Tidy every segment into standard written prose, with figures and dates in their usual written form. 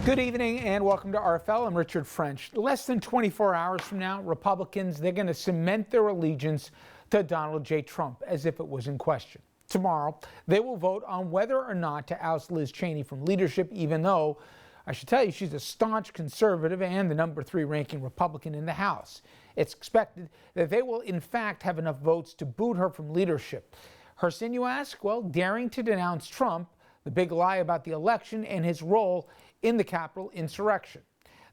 Good evening and welcome to RFL. I'm Richard French. Less than 24 hours from now, Republicans, they're going to cement their allegiance to Donald J. Trump as if it was in question. Tomorrow, they will vote on whether or not to oust Liz Cheney from leadership, even though, I should tell you, she's a staunch conservative and the number 3 ranking Republican in the House. It's expected that they will, in fact, have enough votes to boot her from leadership. Her sin, you ask? Well, daring to denounce Trump, the big lie about the election, and his role in the Capitol insurrection.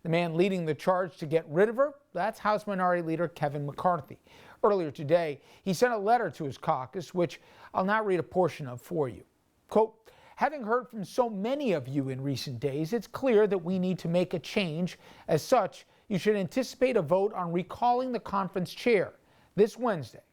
The man leading the charge to get rid of her, that's House Minority Leader Kevin McCarthy. Earlier today, he sent a letter to his caucus, which I'll now read a portion of for you. Quote, having heard from so many of you in recent days, it's clear that we need to make a change. As such, you should anticipate a vote on recalling the conference chair this Wednesday.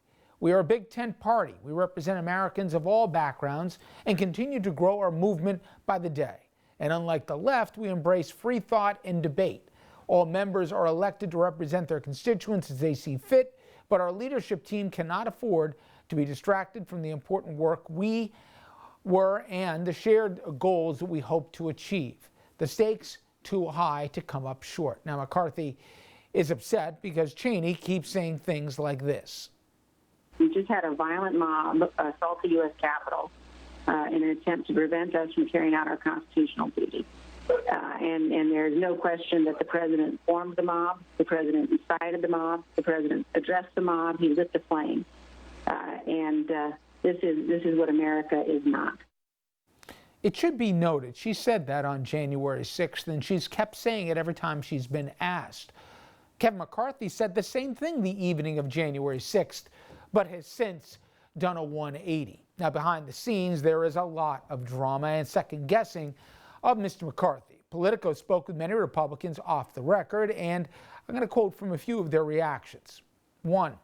We are a Big Tent party. We represent Americans of all backgrounds and continue to grow our movement by the day. And unlike the left, we embrace free thought and debate. All members are elected to represent their constituents as they see fit, but our leadership team cannot afford to be distracted from the important work we were and the shared goals that we hope to achieve. The stakes too high to come up short. Now, McCarthy is upset because Cheney keeps saying things like this. We just had a violent mob assault the U.S. Capitol in an attempt to prevent us from carrying out our constitutional duty. And there's no question that the president formed the mob, the president incited the mob, the president addressed the mob, he lit the flame. This is what America is not. It should be noted, she said that on January 6th, and she's kept saying it every time she's been asked. Kevin McCarthy said the same thing the evening of January 6th, but has since done a 180. Now, behind the scenes, there is a lot of drama and second guessing of Mr. McCarthy. Politico spoke with many Republicans off the record, and I'm going to quote from a few of their reactions. 1,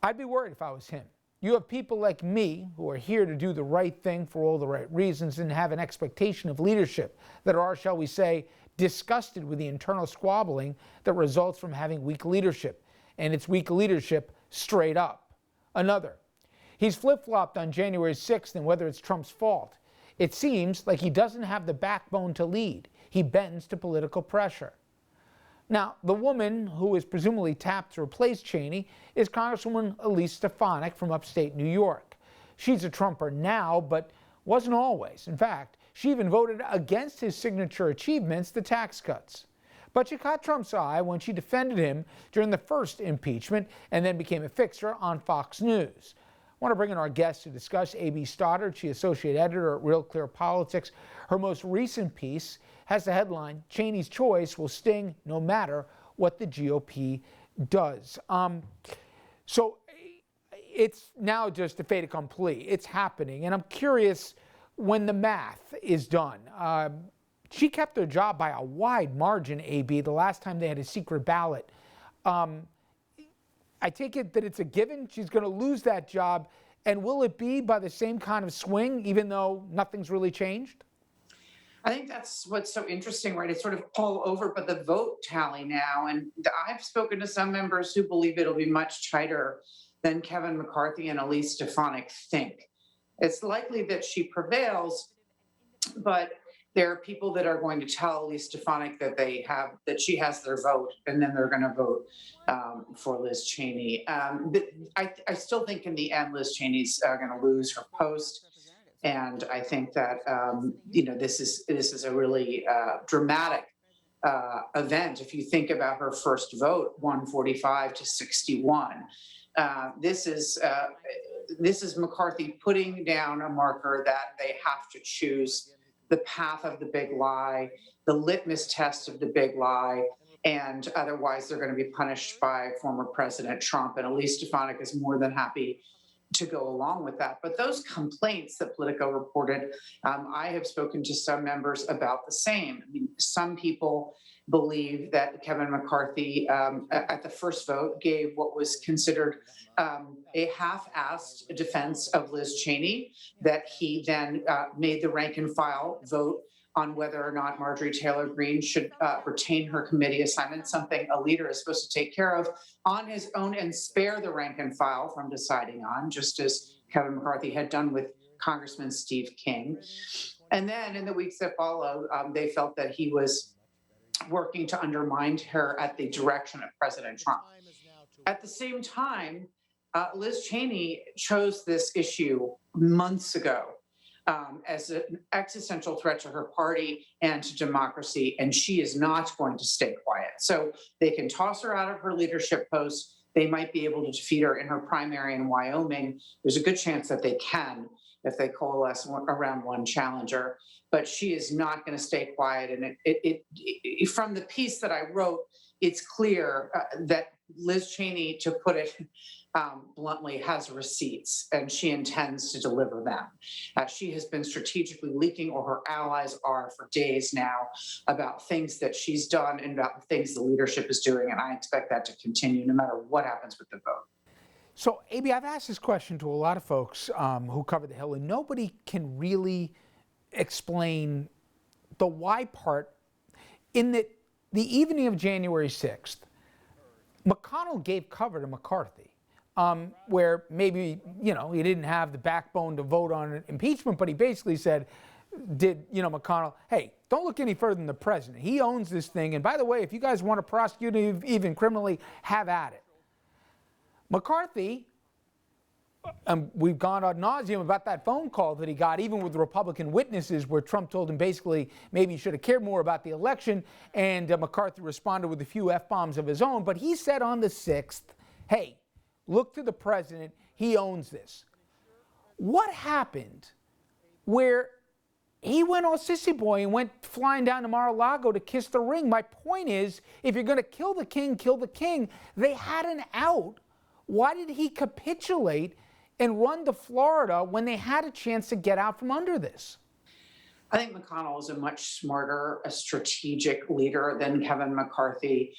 I'd be worried if I was him. You have people like me who are here to do the right thing for all the right reasons and have an expectation of leadership that are, shall we say, disgusted with the internal squabbling that results from having weak leadership. And it's weak leadership straight up. Another, he's flip-flopped on January 6th and whether it's Trump's fault. It seems like he doesn't have the backbone to lead. He bends to political pressure. Now, the woman who is presumably tapped to replace Cheney is Congresswoman Elise Stefanik from upstate New York. She's a Trumper now, but wasn't always. In fact, she even voted against his signature achievements, the tax cuts. But she caught Trump's eye when she defended him during the first impeachment and then became a fixture on Fox News. I want to bring in our guest to discuss AB Stoddard. She's associate editor at Real Clear Politics. Her most recent piece has the headline, Cheney's choice will sting no matter what the GOP does. So it's now just a fait accompli. It's happening. And I'm curious, when the math is done, she kept her job by a wide margin, AB, the last time they had a secret ballot. I take it that it's a given she's going to lose that job. And will it be by the same kind of swing, even though nothing's really changed? I think that's what's so interesting, right? It's sort of all over but the vote tally now. And I've spoken to some members who believe it'll be much tighter than Kevin McCarthy and Elise Stefanik think. It's likely that she prevails, but there are people that are going to tell Elise Stefanik that she has their vote, and then they're going to vote for Liz Cheney. I still think in the end, Liz Cheney's going to lose her post. And I think that, this is a really dramatic event. If you think about her first vote, 145 to 61, this is McCarthy putting down a marker that they have to choose the path of the big lie, the litmus test of the big lie, and otherwise they're going to be punished by former President Trump. And Elise Stefanik is more than happy to go along with that. But those complaints that Politico reported, I have spoken to some members about the same. I mean, some people believe that Kevin McCarthy at the first vote gave what was considered a half-assed defense of Liz Cheney, that he then made the rank and file vote on whether or not Marjorie Taylor Greene should retain her committee assignment, something a leader is supposed to take care of on his own and spare the rank and file from deciding on, just as Kevin McCarthy had done with Congressman Steve King. And then in the weeks that followed, they felt that he was working to undermine her at the direction of President Trump. At the same time, Liz Cheney chose this issue months ago as an existential threat to her party and to democracy, and she is not going to stay quiet. So they can toss her out of her leadership post. They might be able to defeat her in her primary in Wyoming. There's a good chance that they can if they coalesce around one challenger, but she is not going to stay quiet. And it from the piece that I wrote, it's clear that Liz Cheney, to put it bluntly, has receipts, and she intends to deliver them. She has been strategically leaking, or her allies are, for days now, about things that she's done and about the things the leadership is doing, and I expect that to continue no matter what happens with the vote. So, AB, I've asked this question to a lot of folks who cover the Hill, and nobody can really explain the why part. In that, the evening of January 6th, McConnell gave cover to McCarthy, where maybe, he didn't have the backbone to vote on impeachment, but he basically said, McConnell, hey, don't look any further than the president. He owns this thing. And by the way, if you guys want to prosecute him even criminally, have at it. McCarthy, we've gone ad nauseum about that phone call that he got, even with the Republican witnesses, where Trump told him basically maybe he should have cared more about the election, and McCarthy responded with a few F-bombs of his own. But he said on the 6th, hey, look to the president, he owns this. What happened where he went all sissy boy and went flying down to Mar-a-Lago to kiss the ring? My point is, if you're going to kill the king, kill the king. They had an out. Why did he capitulate and run to Florida when they had a chance to get out from under this? I think McConnell is a much smarter, a strategic leader than Kevin McCarthy.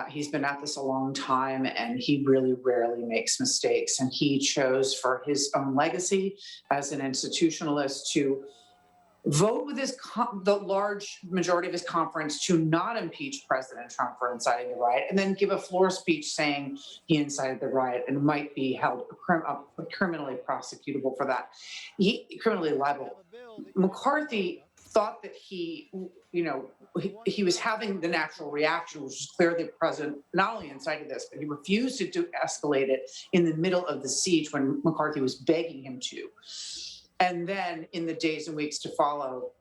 He's been at this a long time, and he really rarely makes mistakes. And he chose, for his own legacy as an institutionalist, to vote with the large majority of his conference to not impeach President Trump for inciting the riot, and then give a floor speech saying he incited the riot and might be held criminally prosecutable for that, criminally liable. McCarthy thought that he was having the natural reaction, which was clearly the president not only incited this, but he refused to escalate it in the middle of the siege when McCarthy was begging him to. And then in the days and weeks to follow,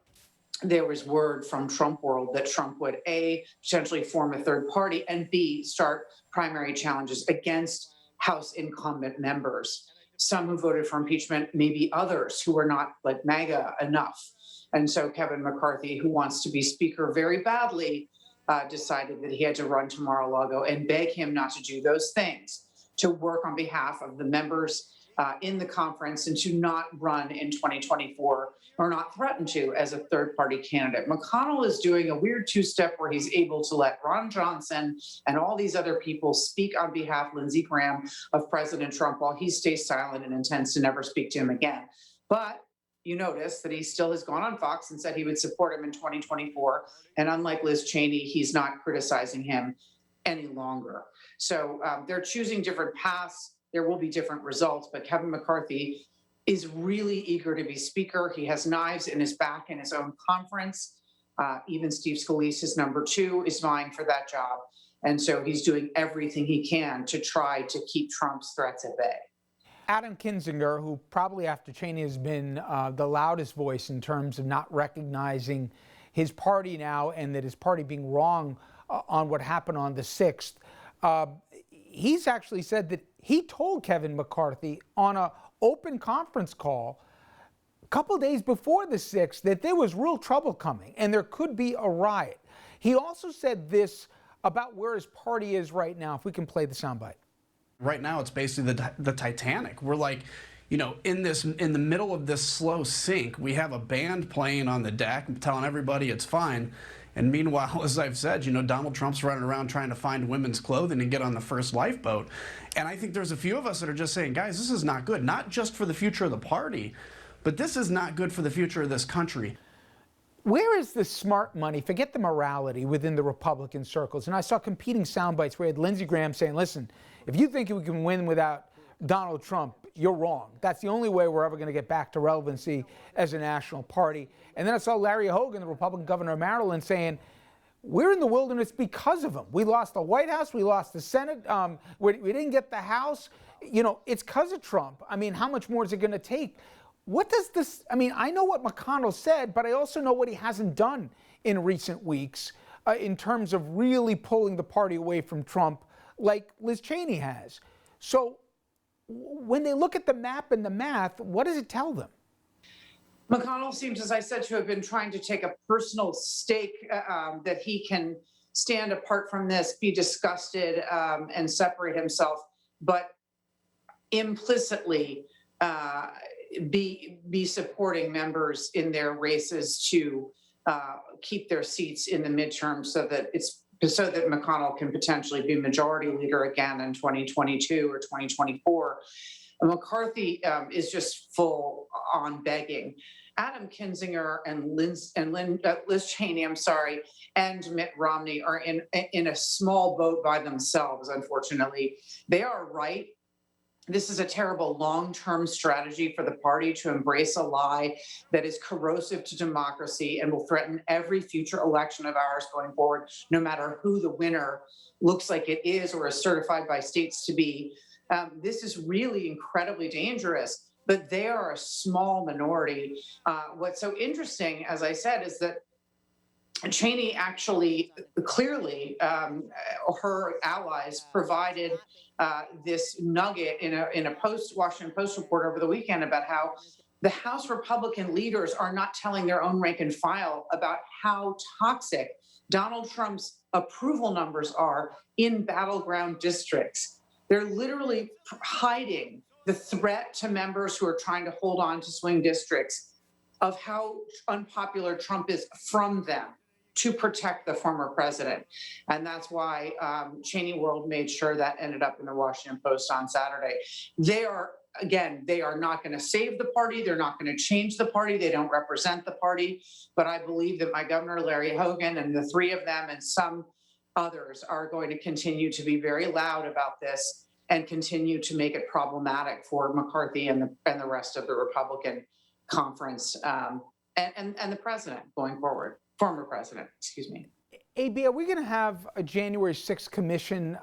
there was word from Trump world that Trump would, A, potentially form a third party, and B, start primary challenges against House incumbent members, some who voted for impeachment, maybe others who were not like MAGA enough. And so Kevin McCarthy, who wants to be speaker very badly, decided that he had to run to Mar-a-Lago and beg him not to do those things, to work on behalf of the members in the conference, and to not run in 2024, or not threaten to, as a third-party candidate. McConnell is doing a weird two-step where he's able to let Ron Johnson and all these other people speak on behalf, Lindsey Graham, of President Trump, while he stays silent and intends to never speak to him again. But you notice that he still has gone on Fox and said he would support him in 2024. And unlike Liz Cheney, he's not criticizing him any longer. So they're choosing different paths. There will be different results, but Kevin McCarthy is really eager to be speaker. He has knives in his back in his own conference. Even Steve Scalise, his number 2, is vying for that job. And so he's doing everything he can to try to keep Trump's threats at bay. Adam Kinzinger, who probably after Cheney has been the loudest voice in terms of not recognizing his party now, and that his party being wrong on what happened on the 6th, he's actually said that he told Kevin McCarthy on an open conference call a couple days before the 6th that there was real trouble coming and there could be a riot. He also said this about where his party is right now, if we can play the soundbite. Right now, it's basically the Titanic. We're like, in the middle of this slow sink. We have a band playing on the deck, telling everybody it's fine. And meanwhile, as I've said, Donald Trump's running around trying to find women's clothing and get on the first lifeboat. And I think there's a few of us that are just saying, guys, this is not good, not just for the future of the party, but this is not good for the future of this country. Where is the smart money, forget the morality, within the Republican circles? And I saw competing sound bites where you had Lindsey Graham saying, listen, if you think we can win without Donald Trump, you're wrong. That's the only way we're ever going to get back to relevancy as a national party. And then I saw Larry Hogan, the Republican governor of Maryland, saying, we're in the wilderness because of him. We lost the White House. We lost the Senate. We didn't get the House. You know, it's because of Trump. I mean, how much more is it going to take? What does this, I mean, I know what McConnell said, but I also know what he hasn't done in recent weeks in terms of really pulling the party away from Trump like Liz Cheney has. So when they look at the map and the math, what does it tell them? McConnell seems, as I said, to have been trying to take a personal stake that he can stand apart from this, be disgusted, and separate himself, but implicitly be supporting members in their races to keep their seats in the midterm so that McConnell can potentially be majority leader again in 2022 or 2024. McCarthy is just full on begging. Adam Kinzinger and Liz Cheney, and Mitt Romney are in a small boat by themselves, unfortunately. They are right. This is a terrible long-term strategy for the party to embrace a lie that is corrosive to democracy and will threaten every future election of ours going forward, no matter who the winner looks like it is or is certified by states to be. This is really incredibly dangerous, but they are a small minority. What's so interesting, as I said, is that Cheney actually clearly, her allies provided this nugget in a Washington Post report over the weekend about how the House Republican leaders are not telling their own rank and file about how toxic Donald Trump's approval numbers are in battleground districts. They're literally hiding the threat to members who are trying to hold on to swing districts of how unpopular Trump is from them to protect the former president. And that's why Cheney World made sure that ended up in the Washington Post on Saturday. They are not going to save the party. They're not going to change the party. They don't represent the party. But I believe that my governor, Larry Hogan, and the three of them and some others are going to continue to be very loud about this and continue to make it problematic for McCarthy and the rest of the Republican conference and the president going forward, former president, excuse me. AB, are we going to have a January 6th commission,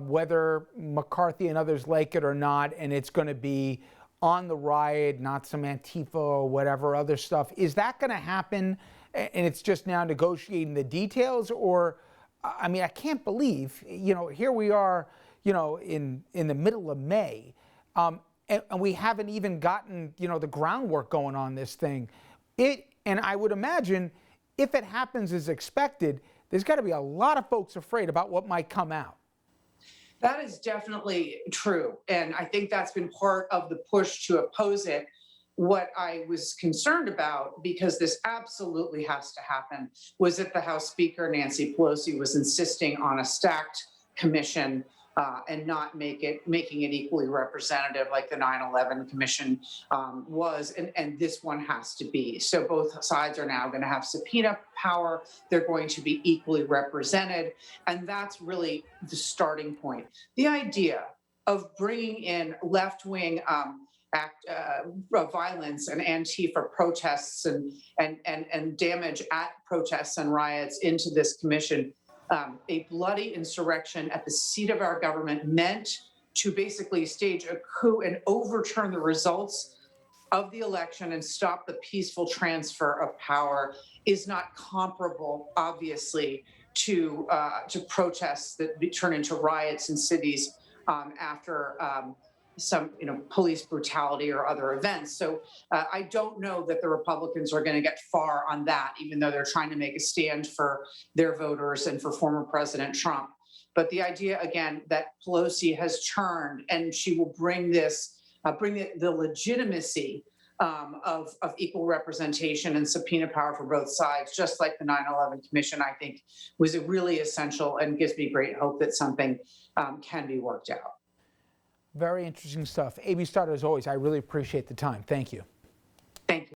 whether McCarthy and others like it or not, and it's going to be on the riot, not some Antifa or whatever other stuff? Is that going to happen and it's just now negotiating the details? Or, I mean, I can't believe, here we are, in the middle of May, and we haven't even gotten, the groundwork going on this thing. And I would imagine if it happens as expected, there's got to be a lot of folks afraid about what might come out. That is definitely true. And I think that's been part of the push to oppose it. What I was concerned about, because this absolutely has to happen, was that the House Speaker, Nancy Pelosi, was insisting on a stacked commission and not making it equally representative like the 9/11 Commission was, and this one has to be. So both sides are now going to have subpoena power. They're going to be equally represented, and that's really the starting point. The idea of bringing in left-wing violence and Antifa protests and damage at protests and riots into this commission, a bloody insurrection at the seat of our government meant to basically stage a coup and overturn the results of the election and stop the peaceful transfer of power is not comparable, obviously, to protests that turn into riots in cities after some police brutality or other events. So I don't know that the Republicans are going to get far on that, even though they're trying to make a stand for their voters and for former President Trump. But the idea, again, that Pelosi has turned and she will bring this, the legitimacy of equal representation and subpoena power for both sides, just like the 9/11 Commission, I think was really essential and gives me great hope that something can be worked out. Very interesting stuff. AB Stoddard, as always, I really appreciate the time. Thank you. Thank you.